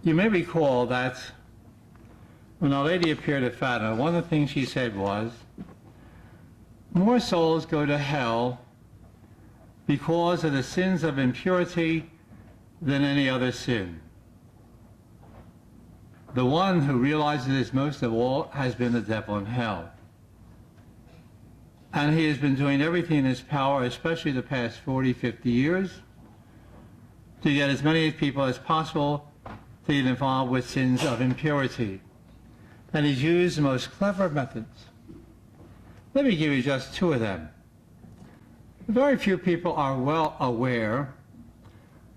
You may recall that when Our Lady appeared at Fatima, one of the things she said was, more souls go to hell because of the sins of impurity than any other sin. The one who realizes this most of all has been the devil in hell. And he has been doing everything in his power, especially the past 40, 50 years, to get as many people as possible to get involved with sins of impurity. And he's used the most clever methods. Let me give you just two of them. Very few people are well aware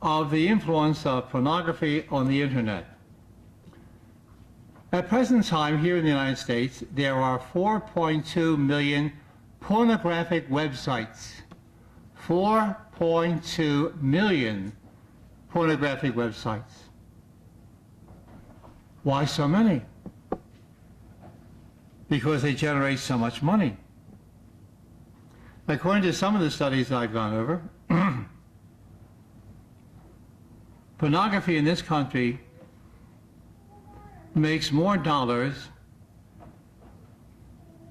of the influence of pornography on the internet. At present time, here in the United States, there are 4.2 million pornographic websites. 4.2 million pornographic websites. Why so many? Because they generate so much money. According to some of the studies I've gone over, pornography in this country makes more dollars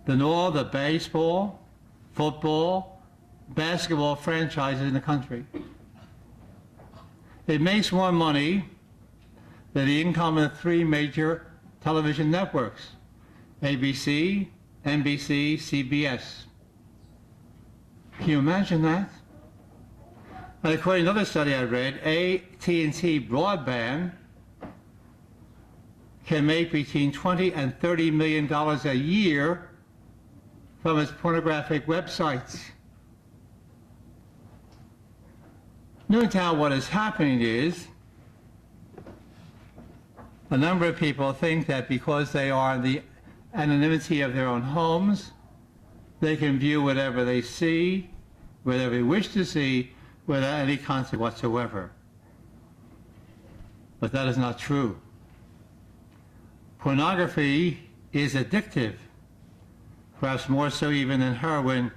than all the baseball, football, basketball franchises in the country. It makes more money than the income of the three major television networks, ABC, NBC, CBS. Can you imagine that? And according to another study I read, AT&T broadband can make between $20 and $30 million a year from its pornographic websites. No doubt what is happening is a number of people think that because they are in the anonymity of their own homes, they can view whatever they see, whatever they wish to see, without any consequence whatsoever. But that is not true. Pornography is addictive, perhaps more so even than heroin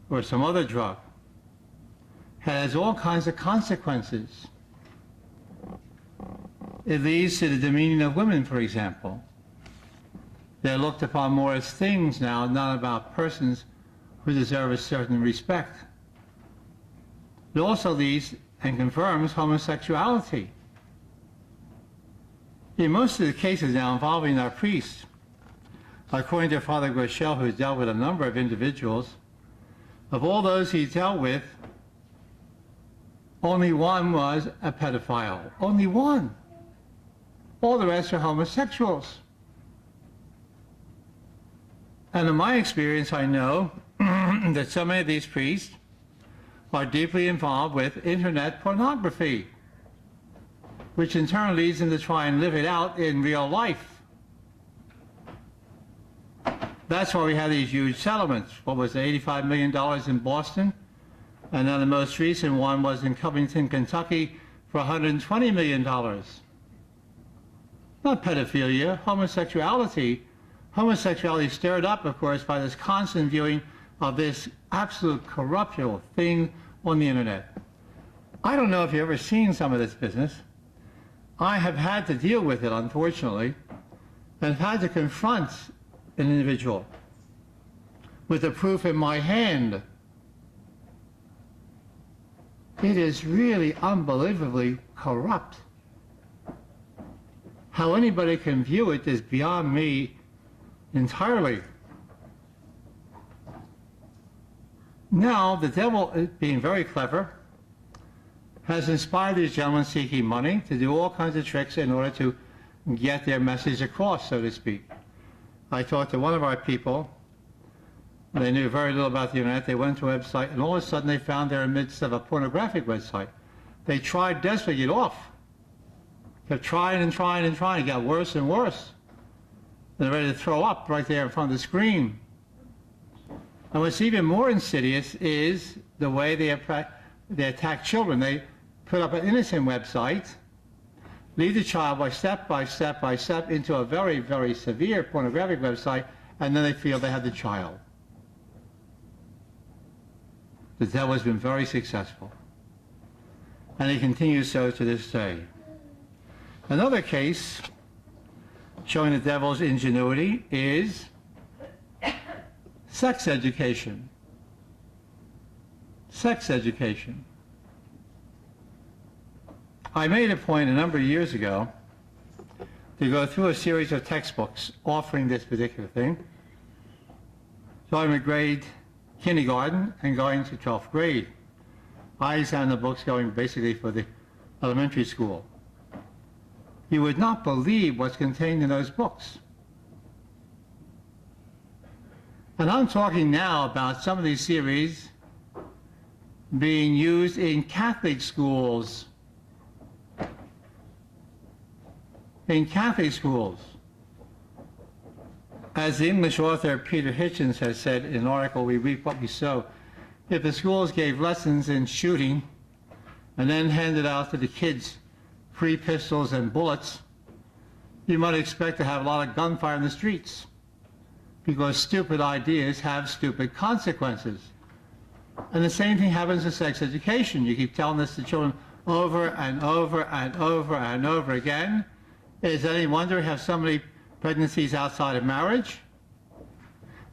or some other drug. It has all kinds of consequences. It leads to the demeaning of women, for example. They're looked upon more as things now, not about persons who deserve a certain respect. It also leads and confirms homosexuality. In most of the cases now involving our priests, according to Father Groeschel, who dealt with a number of individuals, of all those he dealt with, only one was a pedophile. Only one. All the rest are homosexuals. And in my experience, I know that so many of these priests are deeply involved with internet pornography, which in turn leads them to try and live it out in real life. That's why we have these huge settlements. What was it, $85 million in Boston? And then the most recent one was in Covington, Kentucky for $120 million. Not pedophilia, homosexuality. Homosexuality stirred up, of course, by this constant viewing of this absolute corruptible thing on the internet. I don't know if you've ever seen some of this business. I have had to deal with it, unfortunately, and had to confront an individual with the proof in my hand. It is really unbelievably corrupt. How anybody can view it is beyond me entirely. Now, the devil, being very clever, has inspired these gentlemen seeking money to do all kinds of tricks in order to get their message across, so to speak. I talked to one of our people. They knew very little about the internet. They went to a website, and all of a sudden they found they're in the midst of a pornographic website. They tried desperately to get off. Kept trying and trying and trying. It got worse and worse. They're ready to throw up right there in front of the screen. And what's even more insidious is the way they attack children. They put up an innocent website, lead the child by step by step by step into a very, very severe pornographic website, and then they feel they have the child. The devil has been very successful, and he continues so to this day. Another case showing the devil's ingenuity is sex education. Sex education. I made a point a number of years ago to go through a series of textbooks offering this particular thing. So I'm in grade kindergarten and going to 12th grade. I examined the books going basically for the elementary school. You would not believe what's contained in those books. And I'm talking now about some of these series being used in Catholic schools. In Catholic schools. As the English author Peter Hitchens has said in an article, We Reap What We Sow, if the schools gave lessons in shooting and then handed out to the kids free pistols and bullets, you might expect to have a lot of gunfire in the streets, because stupid ideas have stupid consequences. And the same thing happens in sex education. You keep telling this to children over and over and over and over again. Is it any wonder we have so many pregnancies outside of marriage?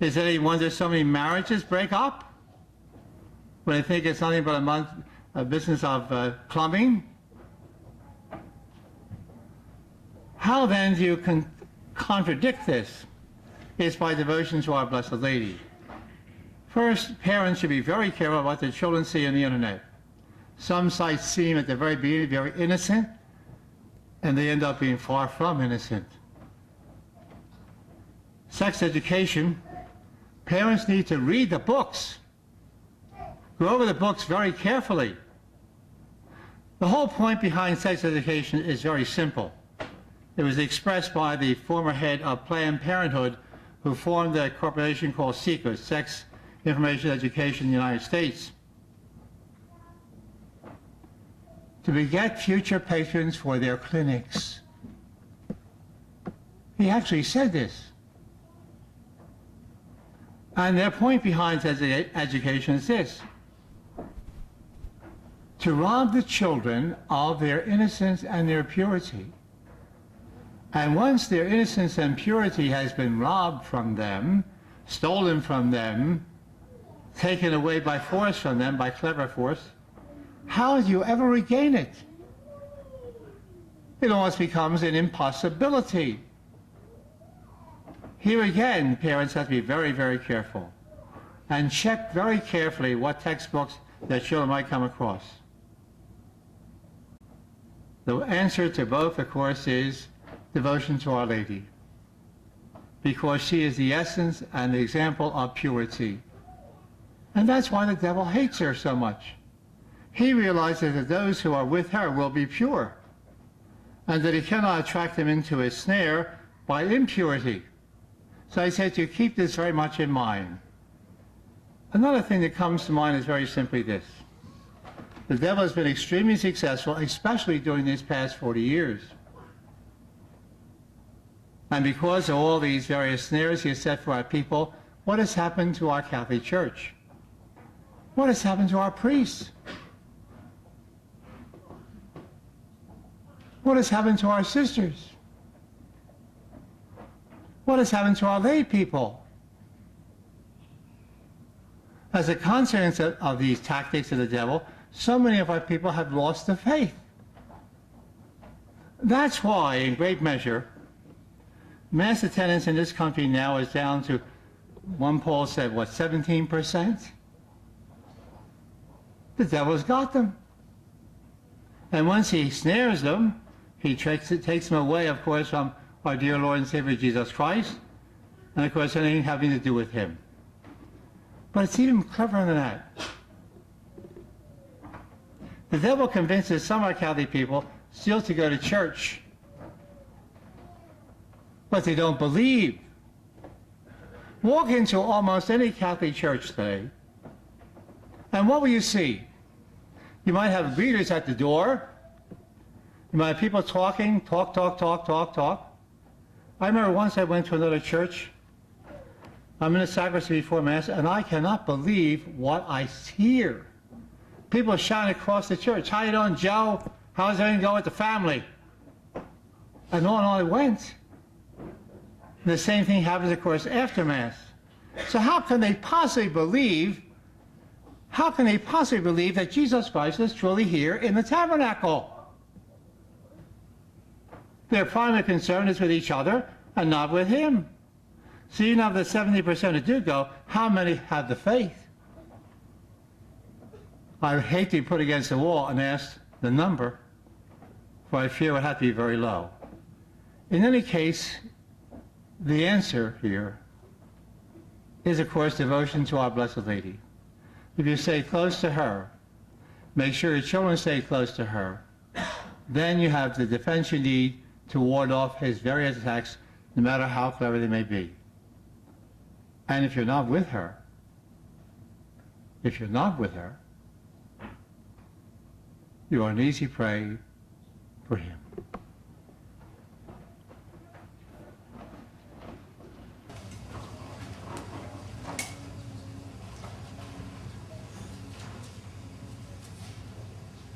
Is it any wonder so many marriages break up? When they think it's nothing but a business of plumbing? How then do you contradict this? It's by devotion to our Blessed Lady. First, parents should be very careful about what their children see on the internet. Some sites seem at the very beginning very innocent, and they end up being far from innocent. Sex education, parents need to read the books. Go over the books very carefully. The whole point behind sex education is very simple. It was expressed by the former head of Planned Parenthood, who formed a corporation called SECA, Sex Information Education in the United States, to beget future patrons for their clinics. He actually said this. And their point behind sex education is this: to rob the children of their innocence and their purity. And once their innocence and purity has been robbed from them, stolen from them, taken away by force from them, by clever force, how do you ever regain it? It almost becomes an impossibility. Here again, parents have to be very, very careful and check very carefully what textbooks their children might come across. The answer to both, of course, is devotion to Our Lady, because she is the essence and the example of purity. And that's why the devil hates her so much. He realizes that those who are with her will be pure, and that he cannot attract them into his snare by impurity. So I say to you, keep this very much in mind. Another thing that comes to mind is very simply this. The devil has been extremely successful, especially during these past 40 years. And because of all these various snares he has set for our people, what has happened to our Catholic Church? What has happened to our priests? What has happened to our sisters? What has happened to our lay people? As a consequence of these tactics of the devil, so many of our people have lost the faith. That's why, in great measure, mass attendance in this country now is down to, one poll said, what, 17%? The devil's got them. And once he snares them, he takes them away, of course, from our dear Lord and Savior Jesus Christ, and of course anything having to do with him. But it's even cleverer than that. The devil convinces some of our Catholic people still to go to church, but they don't believe. Walk into almost any Catholic church today, and what will you see? You might have greeters at the door. You might have people talking, talk. I remember once I went to another church. I'm in the sacristy before Mass, and I cannot believe what I hear. People shouting across the church, "How you doing, Joe? How's everything going with the family?" And on it went. The same thing happens, of course, after Mass. So how can they possibly believe that Jesus Christ is truly here in the tabernacle? Their primary concern is with each other and not with him. So you know, the 70% who do go, how many have the faith? I hate to be put against the wall and ask the number, for I fear it would have to be very low. In any case, the answer here is, of course, devotion to our Blessed Lady. If you stay close to her, make sure your children stay close to her, then you have the defense you need to ward off his various attacks, no matter how clever they may be. And if you're not with her, you are an easy prey for him.